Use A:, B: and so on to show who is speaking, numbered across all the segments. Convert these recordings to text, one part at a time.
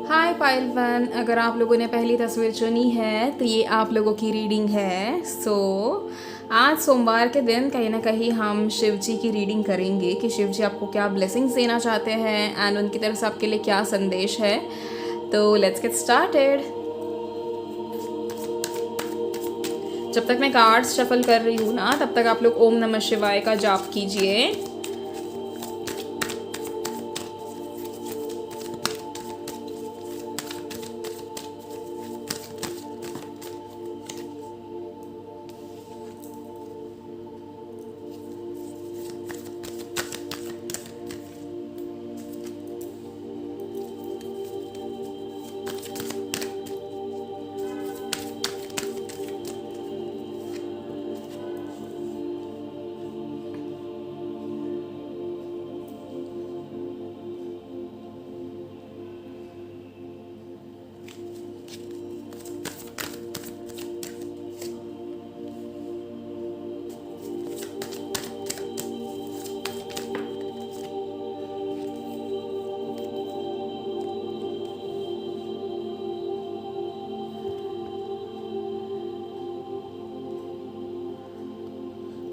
A: हाय pile one, अगर आप लोगों ने पहली तस्वीर चुनी है तो ये आप लोगों की रीडिंग है। आज सोमवार के दिन कहीं ना कहीं हम शिव जी की रीडिंग करेंगे कि शिव जी आपको क्या ब्लेसिंग्स देना चाहते हैं एंड उनकी तरफ से आपके लिए क्या संदेश है। तो लेट्स गेट स्टार्टेड। जब तक मैं कार्ड्स शफल कर रही हूँ ना, तब तक आप लोग ओम नमः शिवाय का जाप कीजिए।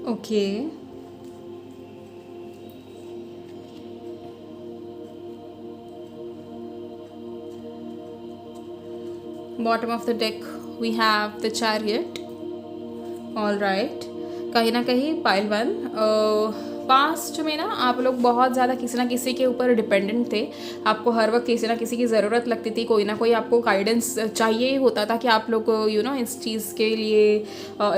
A: Okay, bottom of the deck we have the chariot. All right, कहीं ना कहीं पाइल वन, पास्ट में ना आप लोग बहुत ज़्यादा किसी ना किसी के ऊपर डिपेंडेंट थे। आपको हर वक्त किसी ना किसी की ज़रूरत लगती थी, कोई ना कोई आपको गाइडेंस चाहिए ही होता था कि आप लोग इस चीज़ के लिए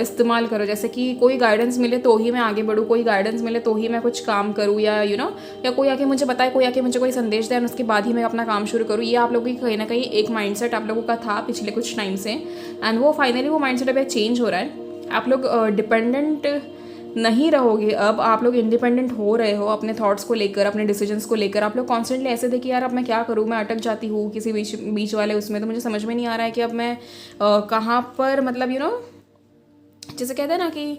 A: इस्तेमाल करो। जैसे कि कोई गाइडेंस मिले तो ही मैं आगे बढ़ूँ, कोई गाइडेंस मिले तो ही मैं कुछ काम करूँ, या या कोई आके मुझे बताए, कोई आके मुझे कोई संदेश दे, उसके बाद ही मैं अपना काम शुरू करूँ। ये आप लोगों की कहीं ना कहीं एक माइंडसेट आप लोगों का था पिछले कुछ टाइम से, एंड वो फाइनली वो माइंडसेट अभी चेंज हो रहा है। आप लोग डिपेंडेंट नहीं रहोगे, अब आप लोग इंडिपेंडेंट हो रहे हो अपने थॉट्स को लेकर, अपने डिसीजंस को लेकर। आप लोग कॉन्स्टेंटली ऐसे थे कि यार अब मैं क्या करूँ, मैं अटक जाती हूँ किसी बीच वाले उसमें, तो मुझे समझ में नहीं आ रहा है कि अब मैं कहाँ पर, मतलब जैसे कहते हैं ना कि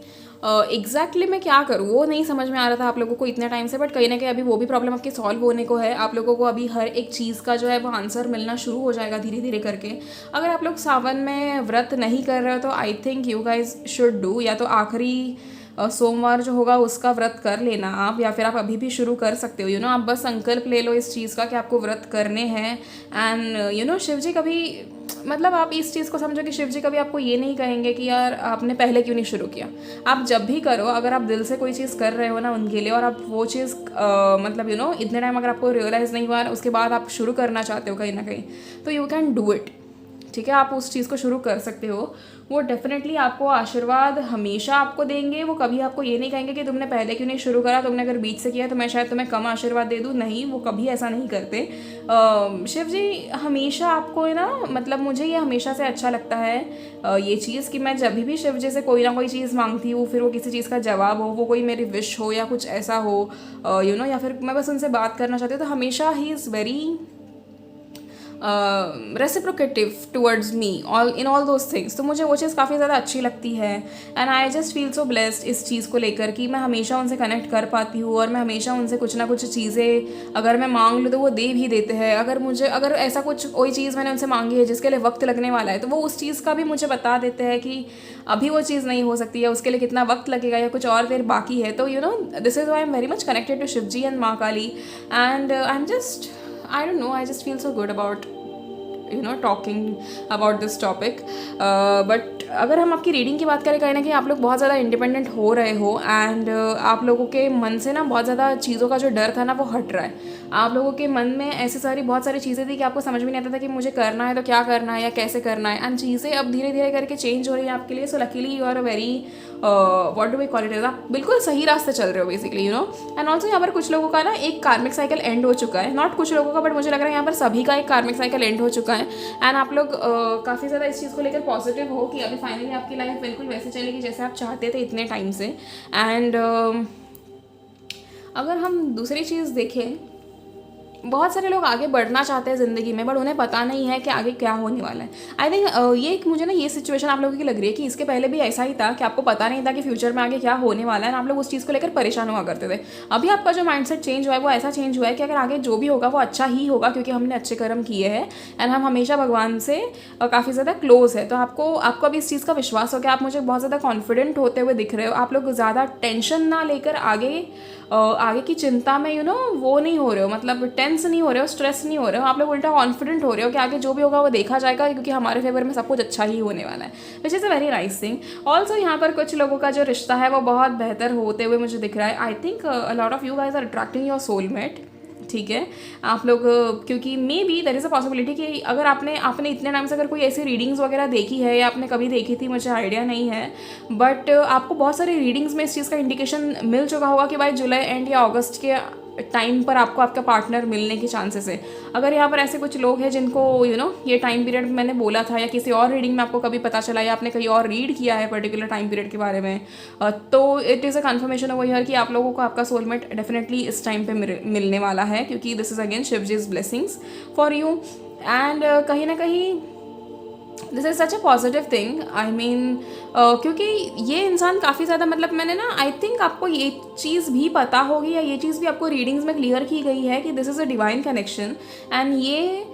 A: एग्जैक्टली मैं क्या करूँ, वो नहीं समझ में आ रहा था आप लोगों को इतने टाइम से। बट कहीं ना कहीं अभी वो भी प्रॉब्लम आपकी सॉल्व होने को है। आप लोगों को अभी हर एक चीज़ का जो है वो आंसर मिलना शुरू हो जाएगा धीरे धीरे करके। अगर आप लोग सावन में व्रत नहीं कर रहे हो तो I think you guys should do, या तो आखिरी सोमवार जो होगा उसका व्रत कर लेना आप, या फिर आप अभी भी शुरू कर सकते हो। आप बस संकल्प ले लो इस चीज़ का कि आपको व्रत करने हैं। एंड शिव जी कभी, मतलब आप इस चीज़ को समझो कि शिव जी कभी आपको ये नहीं कहेंगे कि यार आपने पहले क्यों नहीं शुरू किया। आप जब भी करो, अगर आप दिल से कोई चीज़ कर रहे हो ना उनके लिए, और आप वो चीज़ मतलब इतने टाइम अगर आपको रियलाइज़ नहीं हुआ, उसके बाद आप शुरू करना चाहते हो कहीं ना कहीं, तो यू कैन डू इट। ठीक है, आप उस चीज़ को शुरू कर सकते हो। वो डेफिनेटली आपको आशीर्वाद हमेशा आपको देंगे। वो कभी आपको ये नहीं कहेंगे कि तुमने पहले क्यों नहीं शुरू करा, तुमने अगर बीच से किया तो मैं शायद तुम्हें कम आशीर्वाद दे दूँ। नहीं, वो कभी ऐसा नहीं करते। शिव जी हमेशा आपको है ना, मतलब मुझे ये हमेशा से अच्छा लगता है ये चीज़ कि मैं जब भी शिव जी से कोई ना कोई चीज़ मांगती हूँ, फिर वो किसी चीज़ का जवाब हो, वो कोई मेरी विश हो या कुछ ऐसा हो, या फिर मैं बस उनसे बात करना चाहती हूँ, तो हमेशा ही is very reciprocative towards me all in all those things. तो मुझे वो चीज़ काफ़ी ज़्यादा अच्छी लगती है, and I just feel so blessed इस चीज़ को लेकर कि मैं हमेशा उनसे कनेक्ट कर पाती हूँ, और मैं हमेशा उनसे कुछ ना कुछ चीज़ें अगर मैं मांग लूँ तो वो दे भी देते हैं। अगर ऐसा कुछ कोई चीज़ मैंने उनसे मांगी है जिसके लिए वक्त लगने वाला है, तो वो उस चीज़ का भी मुझे बता देते हैं कि अभी वो चीज़ नहीं हो सकती है, उसके लिए कितना वक्त लगेगा या कुछ और देर बाकी है। तो this is why I am very much connected to Shiv ji and Maa Kali, and I am just, I don't know, I just feel so good about talking about this topic. But अगर हम आपकी रीडिंग की बात करें, कहीं ना कहीं आप लोग बहुत ज़्यादा इंडिपेंडेंट हो रहे हो, एंड आप लोगों के मन से ना बहुत ज़्यादा चीज़ों का जो डर था ना वो हट रहा है। आप लोगों के मन में ऐसी बहुत सारी चीज़ें थी कि आपको समझ में नहीं आता था कि मुझे करना है तो क्या करना है या कैसे करना है, एंड चीज़ें अब धीरे धीरे करके चेंज हो रही है आपके लिए। So luckily you are a very what do we call it, आप बिल्कुल सही रास्ते चल रहे हो बेसिकली, एंड ऑल्सो यहाँ पर कुछ लोगों का ना एक कार्मिक साइकिल एंड हो चुका है। नॉट कुछ लोगों का, बट मुझे लग रहा है यहाँ पर सभी का एक कार्मिक साइकिल एंड हो चुका है। एंड आप लोग काफ़ी ज़्यादा इस चीज़ को लेकर पॉजिटिव हो कि अभी फाइनली आपकी लाइफ बिल्कुल वैसे चलेगी जैसे आप चाहते थे इतने टाइम से। एंड अगर हम दूसरी चीज़ देखें बहुत सारे लोग आगे बढ़ना चाहते हैं ज़िंदगी में, बट उन्हें पता नहीं है कि आगे क्या होने वाला है। आई थिंक ये एक मुझे ना ये सिचुएशन आप लोगों की लग रही है कि इसके पहले भी ऐसा ही था कि आपको पता नहीं था कि फ्यूचर में आगे क्या होने वाला है, आप लोग उस चीज़ को लेकर परेशान हुआ करते थे। अभी आपका जो माइंडसेट चेंज हुआ है वो ऐसा चेंज हुआ है कि अगर आगे जो भी होगा वो अच्छा ही होगा, क्योंकि हमने अच्छे कर्म किए हैं एंड हम हमेशा भगवान से काफ़ी ज़्यादा क्लोज है। तो आपको अभी इस चीज़ का विश्वास हो कि आप मुझे बहुत ज़्यादा कॉन्फिडेंट होते हुए दिख रहे हो। आप लोग ज़्यादा टेंशन ना लेकर आगे की चिंता में वो नहीं हो रहे हो, मतलब टेंस नहीं हो रहे हो, स्ट्रेस नहीं हो रहे हो, आप लोग उल्टा कॉन्फिडेंट हो रहे हो कि आगे जो भी होगा वो देखा जाएगा, क्योंकि हमारे फेवर में सब कुछ अच्छा ही होने वाला है, which is a very nice thing. Also यहाँ पर कुछ लोगों का जो रिश्ता है वो बहुत बेहतर होते हुए मुझे दिख रहा है। I think a lot of you guys are attracting your soulmate, ठीक है। आप लोग क्योंकि maybe there is a possibility कि अगर आपने इतने टाइम से अगर कोई ऐसी रीडिंग्स वगैरह देखी है या आपने कभी देखी थी, मुझे आइडिया नहीं है, बट आपको बहुत सारी रीडिंग्स में इस चीज़ का इंडिकेशन मिल चुका होगा कि भाई जुलाई एंड या अगस्त के टाइम पर आपको आपका पार्टनर मिलने के चांसेस है। अगर यहाँ पर ऐसे कुछ लोग हैं जिनको ये टाइम पीरियड मैंने बोला था, या किसी और रीडिंग में आपको कभी पता चला, या आपने कहीं और रीड किया है पर्टिकुलर टाइम पीरियड के बारे में, तो it is a conformation over here कि आप लोगों को आपका सोलमेट डेफिनेटली इस टाइम पे मिलने वाला है, क्योंकि this is again Shiv ji's blessings for you. And कहीं ना कहीं this is such a positive thing. I mean क्योंकि ये इंसान काफ़ी ज़्यादा, मतलब मैंने ना आई थिंक आपको ये चीज़ भी पता होगी, या ये चीज़ भी आपको रीडिंग्स में क्लियर की गई है कि this is a divine connection. And ये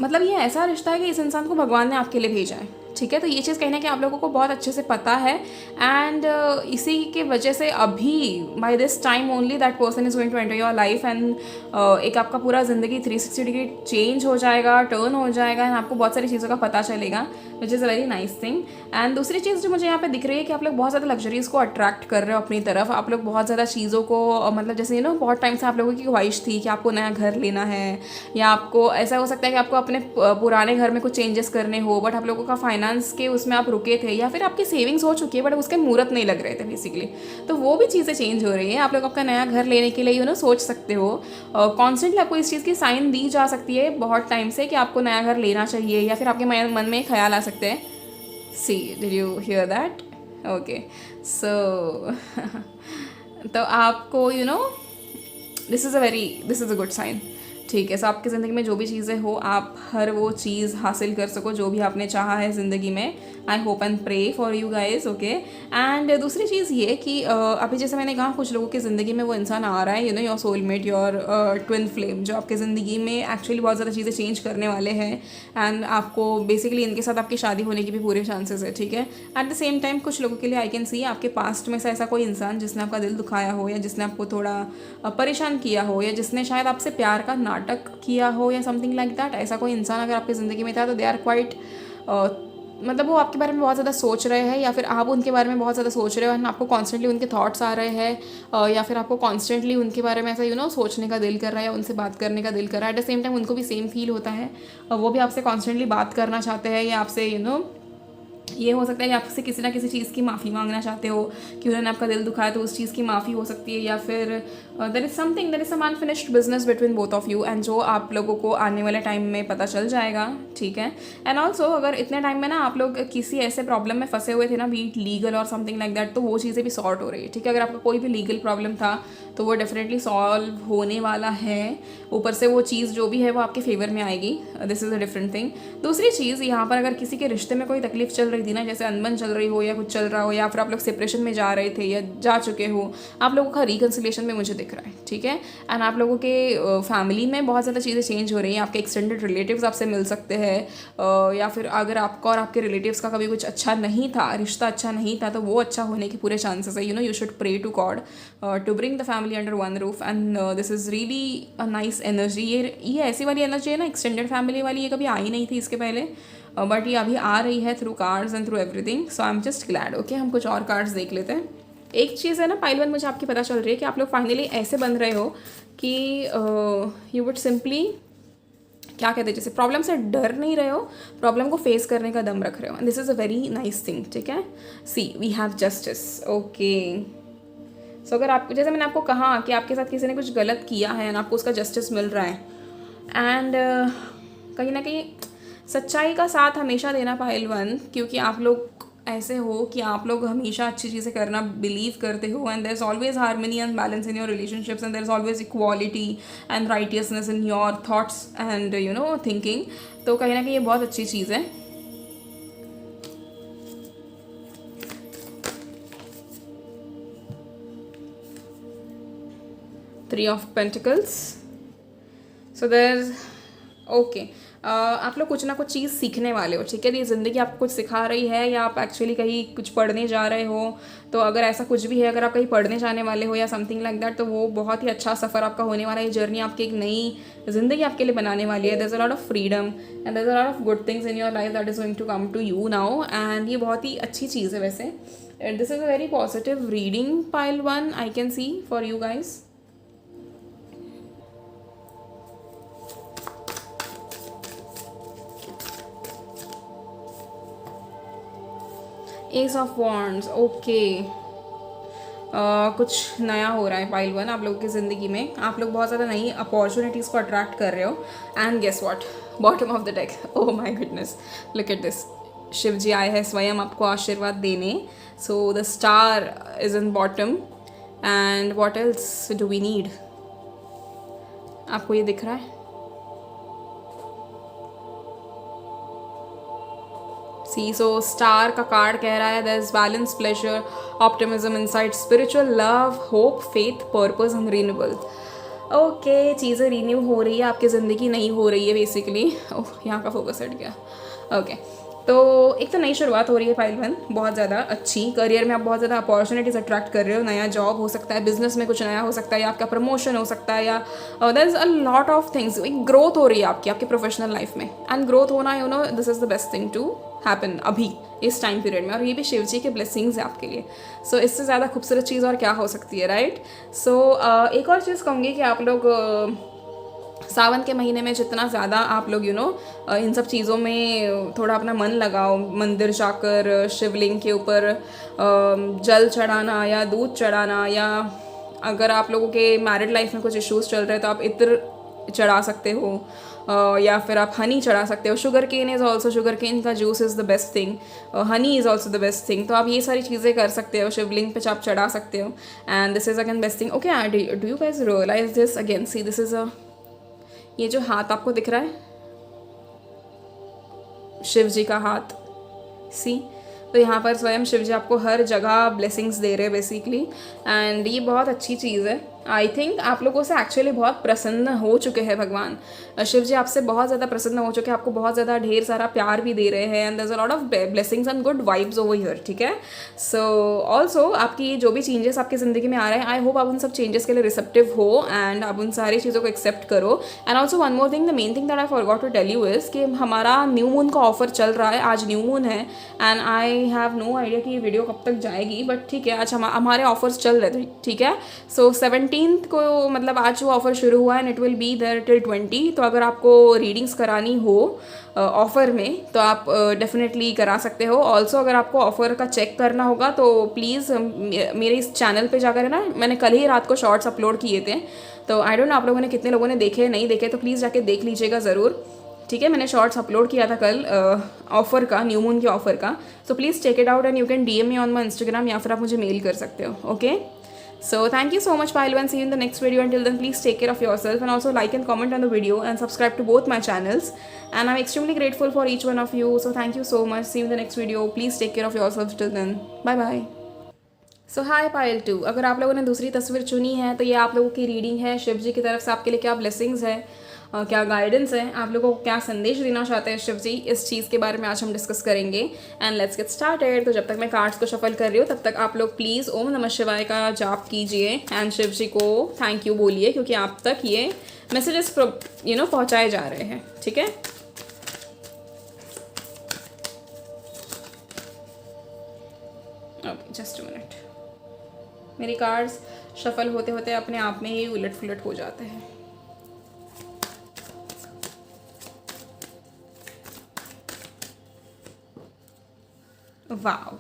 A: मतलब ये ऐसा रिश्ता है कि इस इंसान को भगवान ने आपके लिए भेजा है, ठीक है। तो ये चीज़ कहीं ना कहीं आप लोगों को बहुत अच्छे से पता है। एंड इसी के वजह से अभी by this time only that person is going to enter your life, and एक आपका पूरा ज़िंदगी 360 डिग्री चेंज हो जाएगा, टर्न हो जाएगा, एंड आपको बहुत सारी चीज़ों का पता चलेगा, which is a very nice thing. And दूसरी चीज़ जो मुझे यहाँ पे दिख रही है कि आप लोग बहुत ज़्यादा लग्जरीज़ को अट्रैक्ट कर रहे हो अपनी तरफ। आप लोग बहुत ज़्यादा चीज़ों को मतलब जैसे बहुत टाइम से आप लोगों की ख्वाहिश थी कि आपको नया घर लेना है, या आपको ऐसा हो सकता है कि आपको अपने पुराने घर में कुछ चेंजेस करने हो, बट आप लोगों का फाइनेंस के उसमें आप रुके थे, या फिर आपकी सेविंग्स हो चुकी है बट उसके मुहूर्त नहीं लग रहे थे बेसिकली, तो वो भी चीज़ें चेंज हो रही है। आप लोग आपका नया घर लेने के लिए सोच सकते हो। कॉन्स्टेंटली आपको इस चीज़ की साइन दी जा सकती है बहुत टाइम से कि आपको नया घर लेना चाहिए, या फिर आपके मन में ख्याल आ सकते हैं। See did you hear that? Okay, so तो आपको this is a good sign, ठीक है। सो आपकी ज़िंदगी में जो भी चीज़ें हो, आप हर वो चीज़ हासिल कर सको जो भी आपने चाहा है ज़िंदगी में। I hope and pray for you guys, okay. And दूसरी चीज़ ये कि अभी जैसे मैंने कहा, कुछ लोगों की ज़िंदगी में वो इंसान आ रहा है, your soulmate, your twin flame, जो आपकी ज़िंदगी में एक्चुअली बहुत ज़्यादा चीज़ें चेंज करने वाले हैं, एंड आपको बेसिकली इनके साथ आपकी शादी होने की भी पूरे चांसेस है, ठीक है। एट द सेम टाइम कुछ लोगों के लिए आई कैन सी आपके पास्ट में से ऐसा कोई इंसान जिसने आपका दिल दुखाया हो, या जिसने आपको थोड़ा परेशान किया हो, या जिसने शायद आपसे प्यार का नाटक किया हो, या समथिंग लाइक दैट। ऐसा कोई इंसान अगर आपकी ज़िंदगी में था तो दे आर क्वाइट मतलब वो आपके बारे में बहुत ज़्यादा सोच रहे हैं, या फिर आप उनके बारे में बहुत ज़्यादा सोच रहे हो, एंड आपको कॉन्स्टेंटली उनके थॉट्स आ रहे हैं, या फिर आपको कॉन्स्टेंटली उनके बारे में ऐसा सोचने का दिल कर रहा है, या उनसे बात करने का दिल कर रहा है। एट द सेम टाइम उनको भी सेम फील होता है, वो भी आपसे कॉन्स्टेंटली बात करना चाहते हैं, या आपसे ये हो सकता है कि आपसे किसी ना किसी चीज़ की माफ़ी मांगना चाहते हो कि उन्होंने आपका दिल दुखाया, तो उस चीज़ की माफ़ी हो सकती है, या फिर there is some unfinished business between both of you, and जो आप लोगों को आने वाले टाइम में पता चल जाएगा, ठीक है। एंड ऑल्सो अगर इतने टाइम में ना आप लोग किसी ऐसे प्रॉब्लम में फंसे हुए थे ना, बीट लीगल और समथिंग लाइक दैट, तो वो चीज़ें भी सॉर्ट हो रही है, ठीक है। अगर आपका कोई भी लीगल प्रॉब्लम था तो वो डेफिनेटली सॉल्व होने वाला है। ऊपर से वो चीज़ जो भी है वो आपके फेवर में आएगी, this is a different thing. दूसरी चीज़, यहाँ पर अगर किसी के रिश्ते में कोई तकलीफ चल रही थी ना, जैसे अनबन चल रही हो, या कुछ चल रहा हो, या फिर आप लोग सेपरेशन में जा रहे थे या जा चुके हो, आप लोगों का रिकन्सिलेशन में मुझे दिख रहा है, ठीक है। एंड आप लोगों के फैमिली में बहुत ज़्यादा चीज़ें चेंज हो रही हैं। आपके एक्सटेंडेड रिलेटिव्स आपसे मिल सकते हैं, या फिर अगर आपका और आपके रिलेटिव्स का कभी कुछ अच्छा नहीं था, रिश्ता अच्छा नहीं था, तो वो अच्छा होने के पूरे चांसेस है। You should pray to God to bring the family under one roof, and this is really a nice energy. ये ऐसी वाली एनर्जी है ना, एक्सटेंडेड फैमिली वाली, ये कभी आई नहीं थी इसके पहले, बट ये अभी आ रही है through cards and through everything. So I am just glad. Okay, हम कुछ और कार्ड्स देख लेते हैं। एक चीज़ है ना पाइल वन, मुझे आपकी पता चल रही है कि आप लोग फाइनली ऐसे बन रहे हो कि यू वुड सिंपली, क्या कहते हैं, जैसे प्रॉब्लम से डर नहीं रहे हो, प्रॉब्लम को फेस करने का दम रख रहे हो। This is a very nice thing, ठीक है। सी वी हैव जस्टिस, ओके। सो अगर आप, जैसे मैंने आपको कहा कि आपके साथ किसी ने कुछ गलत किया है एंड आपको उसका जस्टिस मिल रहा है, एंड कहीं ना कहीं सच्चाई का साथ हमेशा देना पाइल वन, क्योंकि आप लोग ऐसे हो कि आप लोग हमेशा अच्छी चीज़ें करना बिलीव करते हो, and there is always harmony and balance in your relationships, and there is always equality and righteousness in your thoughts and thinking, तो कहीं ना कहीं ये बहुत अच्छी चीज़ है. Three of Pentacles. So there's okay आप लोग कुछ ना कुछ चीज़ सीखने वाले हो, ठीक है. ये ज़िंदगी आपको कुछ सिखा रही है, या आप एक्चुअली कहीं कुछ पढ़ने जा रहे हो. तो अगर ऐसा कुछ भी है, अगर आप कहीं पढ़ने जाने वाले हो या समथिंग लाइक दैट, तो वो बहुत ही अच्छा सफ़र आपका होने वाला है. ये जर्नी आपकी एक नई ज़िंदगी आपके लिए बनाने वाली है. There is a lot of freedom and there is a lot of good things in your life that is going to come to you now, and ये बहुत ही अच्छी चीज़ है वैसे. This is a very positive reading pile 1 I can see for you guys. Ace of wands. Okay, कुछ नया हो रहा है पाइल 1 आप लोगों की ज़िंदगी में. आप लोग बहुत ज़्यादा नई अपॉर्चुनिटीज़ को अट्रैक्ट कर रहे हो. And guess what, bottom of the deck. Oh my goodness, look at this. Shiv ji आए हैं स्वयं आपको आशीर्वाद देने. So the star is in bottom, and what else do we need. आपको ये दिख रहा है? सी, सो स्टार का कार्ड कह रहा है there is balance, pleasure, optimism, insight, spiritual, love, hope, faith, purpose and renewal. Okay, चीज़ें रिन्यू हो रही है, आपकी ज़िंदगी नहीं हो रही है बेसिकली. ओह, यहाँ का फोकस हट गया. ओके, तो एक तो नई शुरुआट हो रही है पाइल 1, बहुत ज़्यादा अच्छी. करियर में आप बहुत ज़्यादा अपॉर्चुनिटीज़ अट्रैक्ट कर रहे हो. नया जॉब हो सकता है, बिजनेस में कुछ नया हो सकता है, या आपका प्रमोशन हो सकता है, या there is a lot of things. एक ग्रोथ हो रही है आपकी प्रोफेशनल लाइफ में, एंड ग्रोथ होना this is the best thing to happen अभी इस टाइम पीरियड में. और ये भी शिव जी के ब्लेसिंग्स है आपके लिए. सो इससे ज़्यादा खूबसूरत चीज़ और क्या हो सकती है, राइट. सो एक और चीज़ कहूँगी कि आप लोग सावन के महीने में जितना ज़्यादा आप लोग इन सब चीज़ों में थोड़ा अपना मन लगाओ, मंदिर जाकर शिवलिंग के ऊपर जल चढ़ाना या दूध चढ़ाना, या अगर आप लोगों के मैरिड लाइफ में कुछ इश्यूज़ चल रहे हैं तो आप इत्र चढ़ा सकते हो, या फिर आप हनी चढ़ा सकते हो. Sugar cane is also, sugar cane का juice is the best thing. Honey is also the best thing. तो आप ये सारी चीज़ें कर सकते हो, शिवलिंग पे आप चढ़ा सकते हो. And this is again best thing. Okay, do you guys realise this again. See, this is a, ये जो हाथ आपको दिख रहा है, शिव जी का हाथ. सी, तो यहाँ पर स्वयं शिव जी आपको हर जगह ब्लेसिंग्स दे रहे हैं बेसिकली. एंड ये बहुत अच्छी चीज़ है. आई थिंक आप लोगों से एक्चुअली बहुत प्रसन्न हो चुके हैं भगवान. शिव जी आपसे बहुत ज़्यादा प्रसन्न हो चुके हैं, आपको बहुत ज़्यादा ढेर सारा प्यार भी दे रहे हैं. And there is a lot of blessings and good vibes over here, ठीक है. सो ऑल्सो आपकी जो भी चेंजेस आपकी ज़िंदगी में आ रहे हैं, आई होप आप उन सब चेंजेस के लिए रिसेप्टिव हो, एंड आप उन सारी चीज़ों को एक्सेप्ट करो. And also one more thing, the main thing that I forgot to tell you is कि हमारा न्यू मून का ऑफर चल रहा है. आज न्यू मून है, and I have no idea कि ये वीडियो कब तक जाएगी, बट ठीक है, आज हमारे ऑफर्स चल रहे थे, ठीक है. सो 17 को मतलब आज वो ऑफ़र शुरू हुआ है, and it will be there till 20. तो अगर आपको रीडिंग्स करानी हो ऑफ़र में तो आप डेफिनेटली करा सकते हो. ऑल्सो अगर आपको ऑफ़र का चेक करना होगा तो प्लीज़ मेरे इस चैनल पे जाकर, है ना, मैंने कल ही रात को शॉर्ट्स अपलोड किए थे. तो आई डोंट नो आप लोगों ने कितने लोगों ने देखे नहीं देखे, तो प्लीज़ जाके देख लीजिएगा ज़रूर, ठीक है. मैंने शॉर्ट्स अपलोड किया था कल ऑफ़र का, न्यू मून के ऑफ़र का. So please check it out, and you can DM me on my Instagram, या फिर आप मुझे मेल कर सकते हो. Okay, so thank you so much Pile 1. See you in the next video. Until then, please take care of yourself, and also like and comment on the video and subscribe to both my channels, and I'm extremely grateful for each one of you. So thank you so much. See you in the next video. Please take care of yourself. Till then, bye bye. So high पायल 2, अगर आप लोगों ने दूसरी तस्वीर चुनी है तो ये आप लोगों की रीडिंग है. शिव जी की तरफ से आपके लिए क्या ब्लेसिंग्स है, क्या गाइडेंस है, आप लोगों को क्या संदेश देना चाहते हैं शिव जी, इस चीज़ के बारे में आज हम डिस्कस करेंगे. And let's get started. तो जब तक मैं कार्ड्स को शफल कर रही हूँ तब तक आप लोग प्लीज़ ओम नमः शिवाय का जाप कीजिए, एंड शिव जी को थैंक यू बोलिए, क्योंकि आप तक ये मैसेजेस पहुँचाए जा रहे हैं, ठीक है. Okay, just a minute. मेरी कार्ड्स शफल होते होते अपने आप में ही उलट पुलट हो जाते हैं. Wow,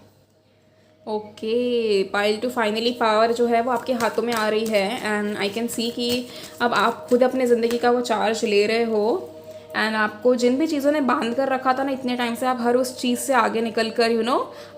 A: okay, pile 2 finally power जो है वो आपके हाथों में आ रही है. एंड आई कैन सी कि अब आप खुद अपने ज़िंदगी का वो चार्ज ले रहे हो, एंड आपको जिन भी चीज़ों ने बांध कर रखा था ना इतने टाइम से, आप हर उस चीज़ से आगे निकल कर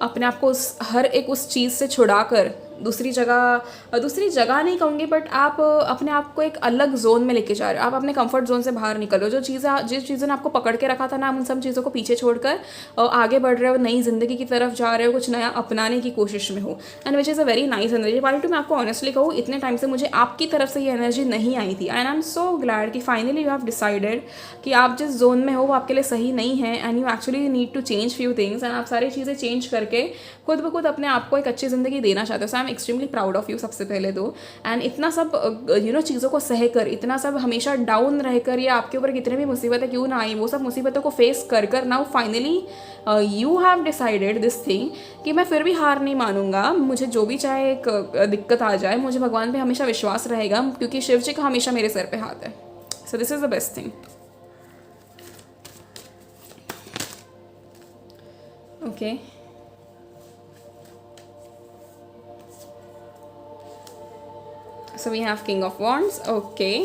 A: अपने आप को हर एक उस चीज़ से छुड़ा कर दूसरी जगह नहीं कहूँगी, बट आप अपने आप को एक अलग जोन में लेके जा रहे हो। आप अपने कंफर्ट जोन से बाहर निकल रहे हो। जिस चीज़ों ने आपको पकड़ के रखा था ना, आप उन सब चीज़ों को पीछे छोड़कर आगे बढ़ रहे हो, नई जिंदगी की तरफ जा रहे हो, कुछ नया अपनाने की कोशिश में हो। And which is a very nice energy. Part two मैं आपको ऑनेस्टली कहूँ, इतने टाइम से मुझे आपकी तरफ से ये एनर्जी नहीं आई थी, and I am so glad कि फाइनली यू हैव डिसाइडेड कि आप जिस जोन में हो वो आपके लिए सही नहीं है, and you actually need to change few things, and आप सारी चीज़ें चेंज करके खुद ब खुद अपने आप को एक अच्छी ज़िंदगी देना चाहते हो। So I am extremely proud of you सबसे पहले तो। एंड इतना सब चीज़ों को सह कर, इतना सब हमेशा डाउन रहकर, या आपके ऊपर कितने भी मुसीबतें क्यों ना आई, वो सब मुसीबतों को फेस कर now finally you have decided this thing कि मैं फिर भी हार नहीं मानूंगा। मुझे जो भी चाहे एक दिक्कत आ जाए, मुझे भगवान पे हमेशा विश्वास रहेगा, क्योंकि शिव जी का हमेशा मेरे सर पे हाथ है। So this is the best thing. Okay, so we have King of Wands. Okay,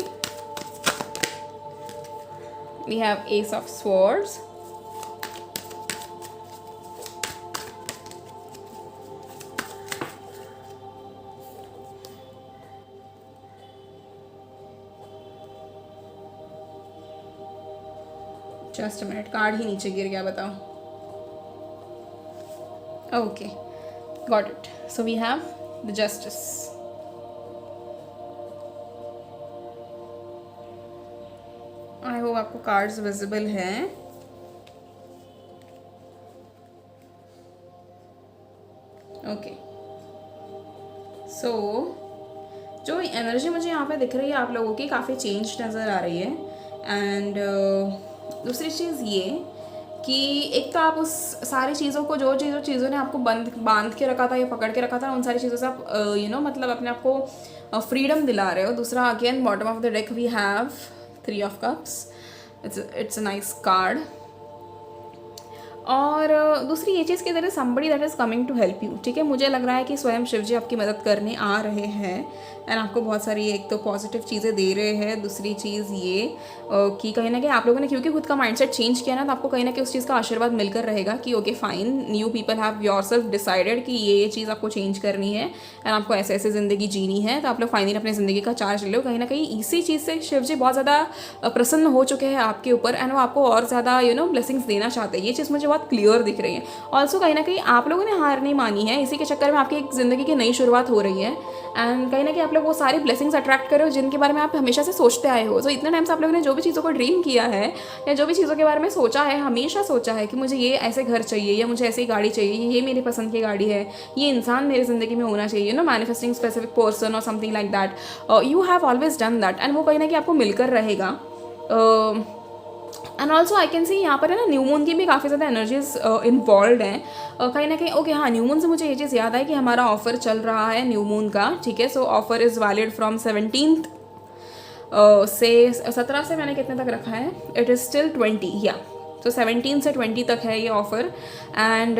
A: we have Ace of Swords. Just a minute, card ही नीचे गिर गया, बताओ। Okay, got it. So we have the Justice. I hope आपको cards visible हैं। Okay, सो जो energy मुझे यहाँ पे दिख रही है आप लोगों की, काफ़ी चेंज नज़र आ रही है। एंड दूसरी चीज़ ये कि एक तो आप उस सारी चीज़ों को, जो चीज़ों ने आपको बांध के रखा था या पकड़ के रखा था, उन सारी चीज़ों से आप मतलब अपने आप को फ्रीडम दिला रहे हो। दूसरा, again bottom of the deck we have 3 of Cups. It's a nice card. और दूसरी ये चीज़ कि there is somebody that is coming to help you. ठीक है, मुझे लग रहा है कि स्वयं शिव जी आपकी मदद करने आ रहे हैं, एंड आपको बहुत सारी एक तो पॉजिटिव चीज़ें दे रहे हैं। दूसरी चीज़ ये कि कहीं ना कहीं आप लोगों ने क्योंकि खुद का माइंडसेट चेंज किया ना, तो आपको कहीं ना कहीं उस चीज़ का आशीर्वाद मिलकर रहेगा कि okay fine, new people have yourself decided कि ये चीज़ आपको चेंज करनी है, एंड आपको ऐसे ऐसे ज़िंदगी जीनी है। तो आप लोग फाइनली अपनी ज़िंदगी का चार्ज ले लो। कहीं ना कहीं इसी चीज़ से शिव जी बहुत ज़्यादा प्रसन्न हो चुके हैं आपके ऊपर, एंड वो आपको और ज़्यादा ब्लेसिंग्स देना चाहते हैं। ये चीज़ मुझे बहुत क्लियर दिख रही है। ऑल्सो कहीं ना कहीं आप लोगों ने हार नहीं मानी है, इसी के चक्कर में आपकी एक ज़िंदगी की नई शुरुआत हो रही है, एंड कहीं ना कहीं आप लोग वो सारी ब्लेसिंग्स अट्रैक्ट कर रहे हो जिनके बारे में आप हमेशा से सोचते आए हो। तो इतने टाइम से आप लोगों ने जो भी चीज़ों को ड्रीम किया है, या जो भी चीज़ों के बारे में सोचा है, हमेशा सोचा है कि मुझे ये ऐसे घर चाहिए, या मुझे ऐसी गाड़ी चाहिए, ये मेरी पसंद की गाड़ी है, ये इंसान मेरी ज़िंदगी में होना चाहिए, मैनिफेस्टिंग स्पेसिफिक पर्सन और something like that. You have always done that, and वो कहीं ना कहीं आपको मिलकर रहेगा। एंड ऑल्सो आई कैन सी यहाँ पर है ना, न्यू मून की भी काफ़ी ज़्यादा एनर्जीज इन्वॉल्व हैं कहीं ना कहीं। ओके हाँ, न्यू मून से मुझे ये चीज़ याद है कि हमारा ऑफर चल रहा है न्यू मून का। ठीक है, सो offer is valid from 17th से 17 से मैंने कितने तक रखा है, इट इज़ स्टिल 20 या तो 17 से 20 तक है ये ऑफ़र। एंड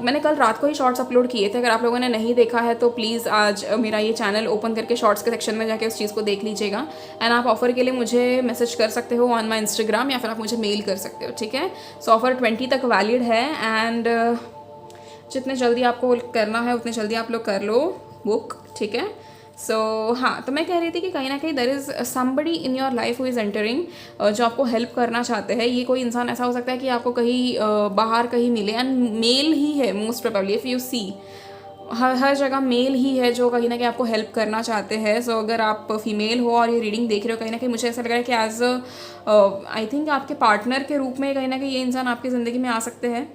A: मैंने कल रात को ही शॉर्ट्स अपलोड किए थे। अगर आप लोगों ने नहीं देखा है तो प्लीज़ आज मेरा ये चैनल ओपन करके शॉर्ट्स के सेक्शन में जाके उस चीज़ को देख लीजिएगा। एंड आप ऑफ़र के लिए मुझे मैसेज कर सकते हो ऑन माई इंस्टाग्राम, या फिर आप मुझे मेल कर सकते हो। ठीक है, सो ऑफ़र 20 तक वैलिड है, एंड जितने जल्दी आपको करना है उतने जल्दी आप लोग कर लो बुक। ठीक है, सो हाँ, तो मैं कह रही थी कि कहीं ना कहीं there is somebody in your life who is entering, जो आपको हेल्प करना चाहते हैं। ये कोई इंसान ऐसा हो सकता है कि आपको कहीं बाहर कहीं मिले, एंड मेल ही है most probably, if you see हर जगह मेल ही है जो कहीं ना कहीं आपको हेल्प करना चाहते हैं। सो अगर आप फीमेल हो और ये रीडिंग देख रहे हो, कहीं ना कहीं मुझे ऐसा लग रहा है कि एज आई थिंक आपके पार्टनर के रूप में कहीं ना कहीं ये इंसान आपकी ज़िंदगी में आ सकते हैं।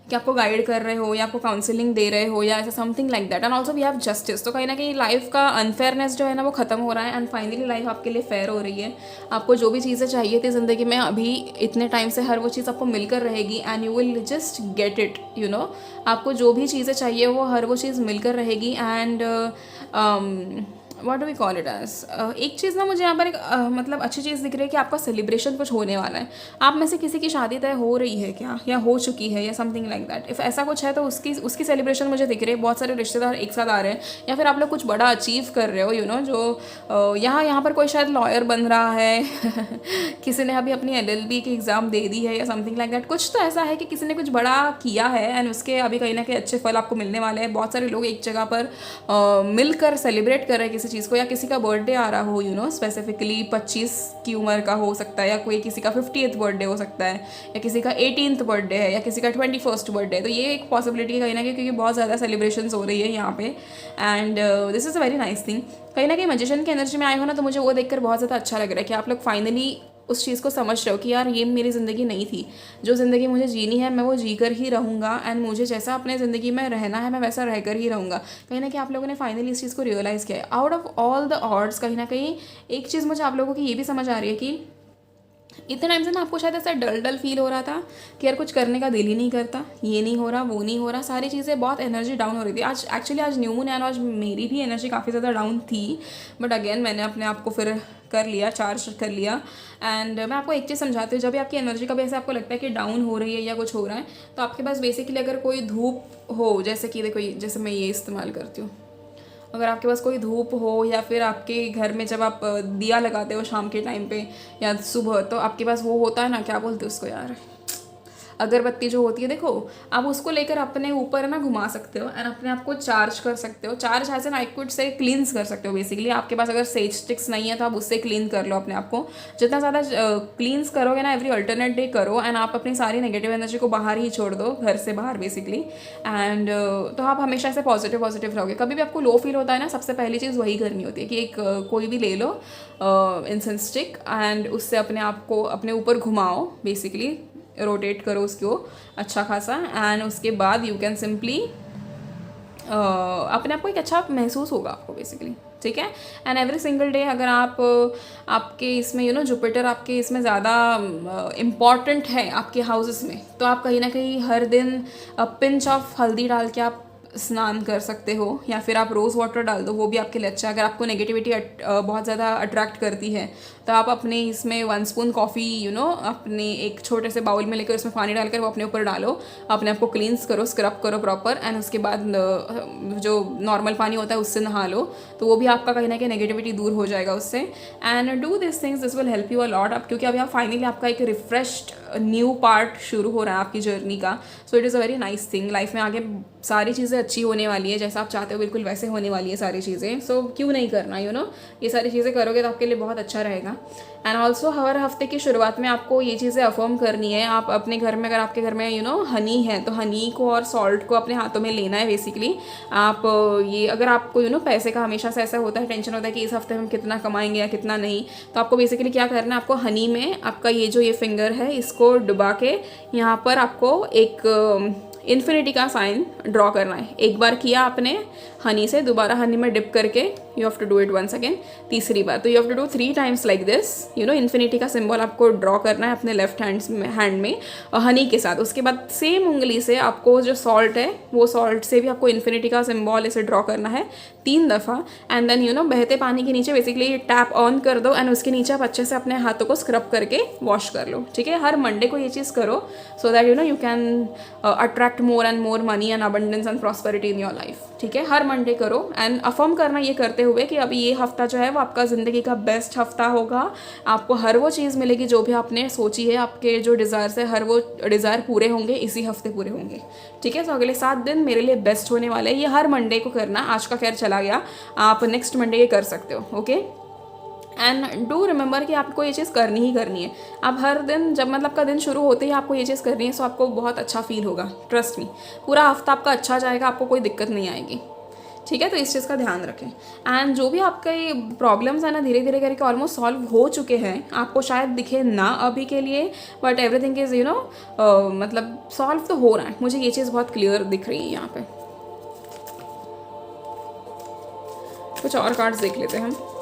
A: कि आपको गाइड कर रहे हो, या आपको काउंसलिंग दे रहे हो, या ऐसा something like that. And also we have justice. तो कहीं ना कहीं लाइफ का अनफेयरनेस जो है ना वो ख़त्म हो रहा है, एंड फाइनली लाइफ आपके लिए फेयर हो रही है। आपको जो भी चीज़ें चाहिए थी ज़िंदगी में, अभी इतने टाइम से हर वो चीज़ आपको मिलकर रहेगी, and you will just get it. आपको जो भी चीज़ें चाहिए वो हर वो चीज़ मिलकर रहेगी। And what do we call it as, एक चीज़ ना मुझे यहाँ पर एक मतलब अच्छी चीज़ दिख रही है कि आपका सेलिब्रेशन कुछ होने वाला है। आप में से किसी की शादी तय हो रही है क्या, या हो चुकी है, या समथिंग लाइक दैट। इफ़ ऐसा कुछ है तो उसकी सेलिब्रेशन मुझे दिख रही है। बहुत सारे रिश्तेदार एक साथ आ रहे हैं, या फिर आप लोग कुछ बड़ा अचीव कर रहे हो, जो यहाँ पर कोई शायद लॉयर बन रहा है किसी ने अभी अपनी LLB की एग्ज़ाम दे दी है, या समथिंग लाइक दैट। कुछ तो ऐसा है कि किसी ने कुछ बड़ा किया है एंड उसके अभी कहीं ना कहीं अच्छे फल आपको मिलने वाले हैं। बहुत सारे लोग एक जगह पर मिलकर सेलिब्रेट कर रहे हैं किसी चीज़ को, या किसी का बर्थडे आ रहा हो, स्पेसिफिकली 25 की उम्र का हो सकता है, या कोई किसी का 50th बर्थडे हो सकता है, या किसी का 18th बर्थडे है, या किसी का 21st बर्थडे है। तो ये एक पॉसिबिलिटी है कहीं ना कहीं, क्योंकि बहुत ज़्यादा सेलिब्रेशंस हो रही है यहाँ पे। And this is a very nice thing. कहीं ना कहीं मैजिशियन की एनर्जी में आए हो ना, तो मुझे वो देखकर बहुत ज़्यादा अच्छा लग रहा है कि आप लोग फाइनली उस चीज़ को समझ रहे हो कि यार ये मेरी ज़िंदगी नहीं थी, जो ज़िंदगी मुझे जीनी है मैं वो जी कर ही रहूँगा, एंड मुझे जैसा अपने ज़िंदगी में रहना है मैं वैसा रह कर ही रहूँगा। कहीं ना कहीं आप लोगों ने फाइनली इस चीज़ को रियलाइज़ किया है। Out of all the odds कहीं ना कहीं एक चीज़ मुझे आप लोगों की ये भी समझ आ रही है कि इतने टाइम से ना आपको शायद ऐसा डल डल फील हो रहा था कि यार कुछ करने का दिल ही नहीं करता, ये नहीं हो रहा, वो नहीं हो रहा, सारी चीज़ें बहुत एनर्जी डाउन हो रही थी। आज एक्चुअली आज न्यू मून है, आज मेरी भी एनर्जी काफ़ी ज़्यादा डाउन थी, बट अगेन मैंने अपने आप को फिर कर लिया, चार्ज कर लिया। एंड मैं आपको एक चीज़ समझाती हूँ, जब भी आपकी एनर्जी कभी ऐसे आपको लगता है कि डाउन हो रही है या कुछ हो रहा है, तो आपके पास बेसिकली अगर कोई धूप हो, जैसे कि देखो जैसे मैं ये इस्तेमाल करती हूँ, अगर आपके पास कोई धूप हो, या फिर आपके घर में जब आप दिया लगाते हो शाम के टाइम पे या सुबह, तो आपके पास वो होता है ना, क्या बोलते हैं उसको यार, अगरबत्ती जो होती है, देखो आप उसको लेकर अपने ऊपर ना घुमा सकते हो एंड अपने आप को चार्ज कर सकते हो। चार्ज एज एन लिक्विड से क्लींस कर सकते हो बेसिकली। आपके पास अगर सेज स्टिक्स नहीं है तो आप उससे क्लीन कर लो अपने आप को। जितना ज़्यादा क्लींस करोगे ना, एवरी अल्टरनेट डे करो, एंड आप अपनी सारी नेगेटिव एनर्जी को बाहर ही छोड़ दो, घर से बाहर बेसिकली। एंड तो आप हमेशा से पॉजिटिव रहोगे। कभी भी आपको लो फील होता है ना, सबसे पहली चीज़ वही करनी होती है कि एक कोई भी ले लो इंसेंस स्टिक, एंड उससे अपने आप को अपने ऊपर घुमाओ, बेसिकली रोटेट करो उसको अच्छा खासा, एंड उसके बाद यू कैन सिंपली अपने आप को एक अच्छा महसूस होगा आपको बेसिकली, ठीक है। एंड एवरी सिंगल डे अगर आप आपके इसमें जुपिटर आपके इसमें ज़्यादा इम्पॉर्टेंट है आपके हाउसेस में, तो आप कहीं ना कहीं हर दिन पिंच ऑफ हल्दी डाल के आप स्नान कर सकते हो, या फिर आप रोज़ वाटर डाल दो, वो भी आपके लिए अच्छा है। अगर आपको नेगेटिविटी बहुत ज़्यादा अट्रैक्ट करती है, तो आप अपने इसमें 1 स्पून कॉफ़ी अपने एक छोटे से बाउल में लेकर उसमें पानी डालकर वो अपने ऊपर डालो, अपने आप को क्लींस करो, स्क्रब करो प्रॉपर, एंड उसके बाद जो नॉर्मल पानी होता है उससे नहा लो, तो वो भी आपका कहीं ना कहीं नेगेटिविटी दूर हो जाएगा उससे। And do this things, this will help you a lot. अब क्योंकि अभी आप फाइनली आपका एक रिफ्रेश्ड न्यू पार्ट शुरू हो रहा है आपकी जर्नी का, so it is a very nice thing. Life में आगे सारी चीज़ें अच्छी होने वाली है, जैसा आप चाहते हो बिल्कुल वैसे होने वाली है सारी चीज़ें। सो क्यों नहीं करना, ये सारी चीज़ें करोगे तो आपके लिए बहुत अच्छा रहेगा। एंड ऑल्सो हर हफ्ते की शुरुआत में आपको ये चीज़ें अफर्म करनी है। आप अपने घर में, अगर आपके घर में हनी है, तो हनी को और सॉल्ट को अपने हाथों में लेना है बेसिकली। आप ये अगर आपको पैसे का हमेशा से ऐसा होता है, टेंशन होता है कि इस हफ्ते हम कितना कमाएंगे या कितना नहीं, तो आपको बेसिकली क्या करना है, आपको हनी में आपका ये जो ये फिंगर है इसको डुबा के यहाँ पर आपको एक इन्फिनिटी का साइन ड्रॉ करना है। एक बार किया आपने हनी से, दोबारा हनी में डिप करके you have to do it once again, तीसरी बार, तो you have to do 3 times like this. Infinity का सिंबल आपको ड्रॉ करना है अपने लेफ्ट हैंड में और हनी के साथ। उसके बाद सेम उंगली से आपको जो सॉल्ट है, वो सॉल्ट से भी आपको इन्फिनिटी का सिंबल इसे ड्रॉ करना है 3 दफ़ा। एंड देन बहते पानी के नीचे बेसिकली टैप ऑन कर दो, एंड उसके नीचे आप अच्छे से अपने हाथों को स्क्रब करके वॉश कर लो, ठीक है। हर मंडे को ये चीज़ करो, so that you can attract more and more money and abundance and prosperity in your life, ठीक है। हर मंडे करो, एंड अफर्म करना ये करते हुए कि अभी ये हफ्ता जो है वो आपका ज़िंदगी का बेस्ट हफ्ता होगा। आपको हर वो चीज़ मिलेगी जो भी आपने सोची है, आपके जो डिज़ायर्स है हर वो डिज़ायर पूरे होंगे, इसी हफ्ते पूरे होंगे, ठीक है। तो अगले 7 दिन मेरे लिए बेस्ट होने वाले हैं। ये हर मंडे को करना। आज का खैर चला गया, आप नेक्स्ट मंडे ये कर सकते हो, ओके। एंड डू रिमेंबर कि आपको ये चीज़ करनी ही करनी है। आप हर दिन जब मतलब का दिन शुरू होते ही आपको ये चीज़ करनी है, सो आपको बहुत अच्छा फील होगा, ट्रस्ट मी। पूरा हफ्ता आपका अच्छा जाएगा, आपको कोई दिक्कत नहीं आएगी, ठीक है। तो इस चीज़ का ध्यान रखें। एंड जो भी आपके प्रॉब्लम्स है ना, धीरे धीरे करके ऑलमोस्ट सॉल्व हो चुके हैं। आपको शायद दिखे ना अभी के लिए, बट एवरीथिंग इज़ मतलब सॉल्व तो हो रहा है। मुझे ये चीज़ बहुत क्लियर दिख रही है यहाँ पे। कुछ और कार्ड्स देख लेते हैं हम।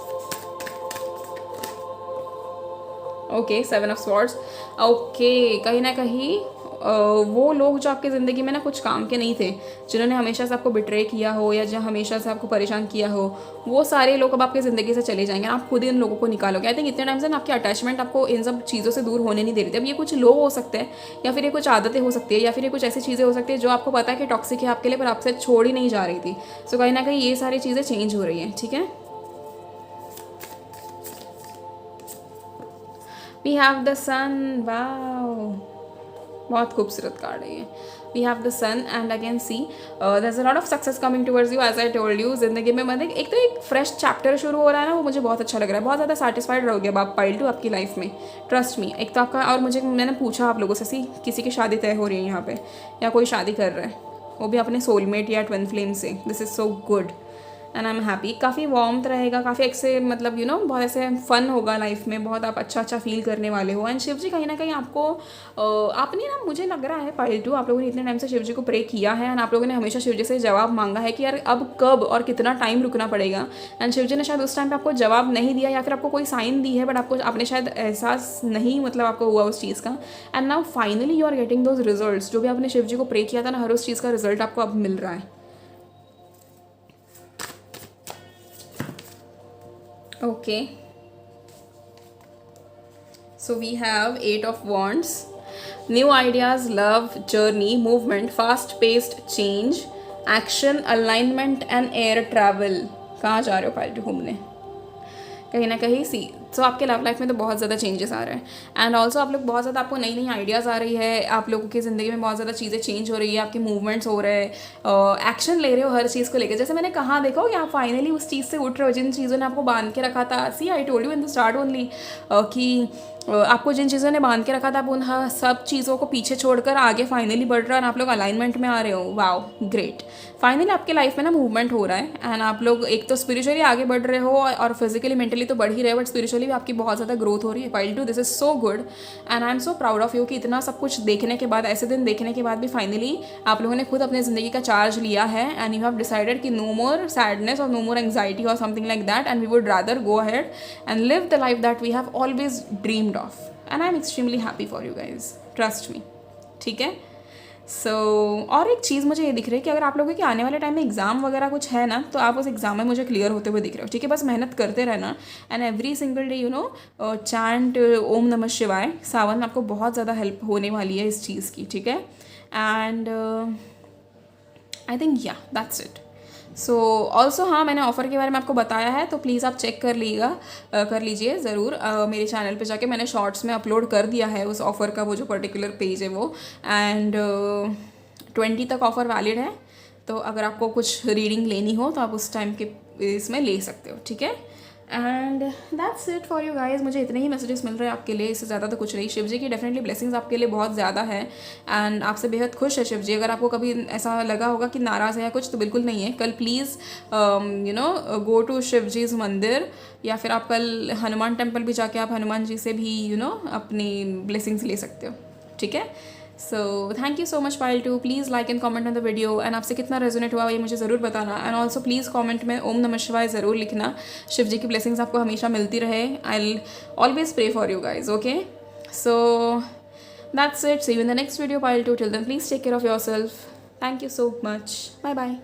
A: Okay, 7 of swords. ओके, कहीं ना कहीं वो लोग जो आपकी ज़िंदगी में ना कुछ काम के नहीं थे, जिन्होंने हमेशा से आपको बिट्रे किया हो या जो हमेशा से आपको परेशान किया हो, वो सारे लोग अब आपकी ज़िंदगी से चले जाएंगे। आप खुद ही इन लोगों को निकालोगे। आई थिंक इतने टाइम से ना आपकी अटैचमेंट आपको इन सब चीज़ों से दूर होने नहीं दे रही थी। अब ये कुछ लोग हो सकते हैं, या फिर ये कुछ आदतें हो सकती है, या फिर ये कुछ ऐसी चीज़ें हो सकती है जो आपको पता है कि टॉक्सिक है आपके लिए, पर आपसे छोड़ ही नहीं जा रही थी। सो कहीं ना कहीं ये सारी चीज़ें चेंज हो रही हैं, ठीक है। We have the sun, wow, बहुत खूबसूरत कार्ड है ये। We have the sun and again see there is a lot of success coming towards you, as I told you. जिंदगी में मतलब एक तो एक फ्रेश चैप्टर शुरू हो रहा है ना, वो मुझे बहुत अच्छा लग रहा है। बहुत ज़्यादा सेटिस्फाइड रहोगे अब आप पाइल टू आपकी लाइफ में, ट्रस्ट मी। एक तो आपका, और मैंने पूछा आप लोगों से किसी की शादी तय हो रही है यहाँ पे, या कोई शादी कर रहा है, वो भी अपने सोलमेट या ट्विन फ्लेम से। This is so good and I am happy. काफ़ी वार्मथ रहेगा, काफ़ी ऐसे मतलब बहुत ऐसे फन होगा लाइफ में, बहुत आप अच्छा फील करने वाले हो। एंड शिव जी कहीं ना कहीं आपको आपने ना, मुझे लग रहा है पाइल टू, आप लोगों ने इतने टाइम से शिव जी को प्रे किया है एंड आप लोगों ने हमेशा शिव जी से जवाब मांगा है कि यार अब कब और कितना टाइम रुकना पड़ेगा। एंड शिव जी ने शायद उस टाइम पे आपको जवाब नहीं दिया, या फिर आपको कोई साइन दी है, बट आपने शायद एहसास नहीं आपको हुआ उस चीज़ का। And now finally you are getting those results. जो भी आपने शिव जी को प्रे किया था ना, हर उस चीज़ का रिजल्ट आपको अब मिल रहा है। Okay, so we have 8 of Wands, new ideas, love, journey, movement, fast-paced change, action, alignment and air travel। कहाँ जा रहे हो पार्टी घूमने? कहीं ना कहीं सो आपके लव लाइफ में तो बहुत ज़्यादा चेंजेस आ रहे हैं। एंड ऑल्सो आप लोग बहुत ज़्यादा, आपको नई नई आइडियाज़ आ रही है, आप लोगों की ज़िंदगी में बहुत ज़्यादा चीज़ें चेंज हो रही है, आपके मूवमेंट्स हो रहे हैं, एक्शन ले रहे हो हर चीज़ को लेकर। जैसे मैंने कहा, देखो कि आप फाइनली उस चीज़ से उठ रहे हो जिन चीज़ों ने आपको बांध के रखा था। See I told you in the start only कि आपको जिन चीज़ों ने बांध के रखा था, आप उन सब चीज़ों को पीछे छोड़कर आगे फाइनली बढ़ रहे हो, आप लोग अलाइनमेंट में आ रहे हो। Wow, great. फाइनली आपके लाइफ में ना मूवमेंट हो रहा है एंड आप लोग एक तो स्पिरिचुअली आगे बढ़ रहे हो और फिजिकली मेंटली तो बढ़ ही रहे हो, बट स्पिरिचुअली भी आपकी बहुत ज़्यादा ग्रोथ हो रही है pile two. This is so good and I am so proud of you कि इतना सब कुछ देखने के बाद, ऐसे दिन देखने के बाद भी फाइनली आप लोगों ने खुद अपने ज़िंदगी का चार्ज लिया है एंड यू हैव डिसाइडेड कि नो मोर सैडनेस और नो मोर एंग्जाइटी और something like that, and we would rather go ahead and live the life that we have always dreamed of. And I am extremely happy for you guys, trust me, ठीक है। सो और एक चीज़ मुझे ये दिख रही है कि अगर आप लोगों के आने वाले टाइम में एग्ज़ाम वगैरह कुछ है ना, तो आप उस एग्ज़ाम में मुझे क्लियर होते हुए दिख रहे हो, ठीक है। बस मेहनत करते रहना and every single day chant ओम नमः शिवाय। सावन आपको बहुत ज़्यादा हेल्प होने वाली है इस चीज़ की, ठीक है। एंड आई थिंक या दैट्स इट। सो ऑल्सो हाँ, मैंने ऑफ़र के बारे में आपको बताया है, तो प्लीज़ आप चेक कर लीजिए ज़रूर। मेरे चैनल पे जाके मैंने शॉर्ट्स में अपलोड कर दिया है उस ऑफ़र का, वो जो पर्टिकुलर पेज है वो। एंड 20 तक ऑफ़र वैलिड है, तो अगर आपको कुछ रीडिंग लेनी हो तो आप उस टाइम के इसमें ले सकते हो, ठीक है। And that's it for you guys. मुझे इतने ही मैसेजेस मिल रहे हैं आपके लिए, इससे ज़्यादा तो कुछ नहीं। शिव जी की डेफिनेटली ब्लेसिंग्स आपके लिए बहुत ज़्यादा है एंड आपसे बेहद खुश है शिव जी। अगर आपको कभी ऐसा लगा होगा कि नाराज़ है या कुछ, तो बिल्कुल नहीं है। कल प्लीज़ गो टू शिव जीज मंदिर, या फिर आप कल हनुमान टेम्पल भी जाके आप हनुमान जी से भी अपनी ब्लेसिंग्स ले सकते हो, ठीक है। So thank you so much pile two. Please like and comment on the video and आपसे कितना रेजोनेट हुआ ये मुझे ज़रूर बताना। एंड ऑल्सो प्लीज़ कमेंट में ओम नमः शिवाय ज़रूर लिखना। शिव जी की ब्लेसिंग्स आपको हमेशा मिलती रहे। I will always pray for you guys, okay. So that's it, see you in the next video pile two. Till then please take care of yourself. Thank you so much, bye bye.